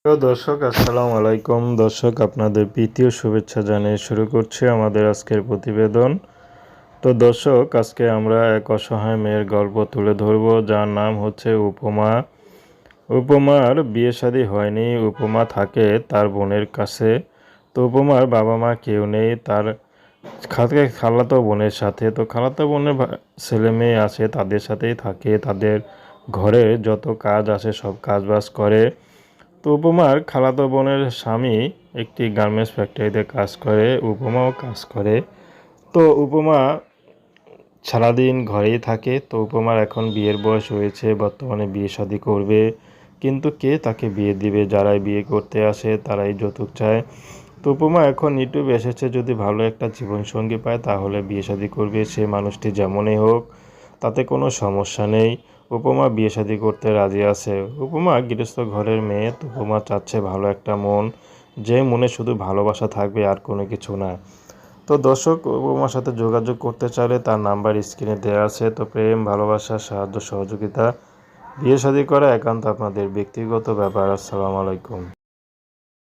প্রিয় দর্শক আসসালামু আলাইকুম। দর্শক আপনাদের প্রীতীয় শুভেচ্ছা জানিয়ে শুরু করছি আমাদের আজকের প্রতিবেদন। তো দর্শক আজকে আমরা এক অসহায় মেয়ের গল্প তুলে ধরব, যার নাম হচ্ছে উপমা। উপমার বিয়ে শাদী হয়নি। উপমা থাকে তার বোনের কাছে। তো উপমার বাবা মা কেউ নেই, তার খালাতো বোনের সাথে। তো খালাতো বোনের ছেলে মেয়ে আছে, তাদের সাথেই থাকে। তাদের ঘরে যত কাজ আসে সব কাজ বাজ করে। তো উপমার খালাতো বোনের স্বামী একটি গার্মেন্টস ফ্যাক্টরিতে কাজ করে, উপমাও কাজ করে। তো উপমা সারাদিন ঘরেই থাকে। তো উপমার এখন বিয়ের বয়স হয়েছে, বর্তমানে বিয়ে শাদী করবে, কিন্তু কে তাকে বিয়ে দিবে? যারাই বিয়ে করতে আসে তারাই যৌতুক চায়। তো উপমা এখন ইউটিউবে এসেছে, যদি ভালো একটা জীবনসঙ্গী পায় তাহলে বিয়ে শাদী করবে, সে মানুষটি যেমনই হোক, তাতে কোনো সমস্যা নেই। উপমা বিয়ে শাদী করতে রাজি আছে। উপমা গৃহস্থ ঘরের মেয়ে। তো উপমা চাচ্ছে ভালো একটা মন, যে মনে শুধু ভালোবাসা থাকবে আর কোনো কিছু না। তো দর্শক উপমার সাথে যোগাযোগ করতে চাইলে তার নাম্বার স্ক্রিনে দেওয়া আছে। তো প্রেম, ভালোবাসা, সাহায্য সহযোগিতা, বিয়ে শাদী করা একান্ত আপনাদের ব্যক্তিগত ব্যাপার। আসসালামু আলাইকুম।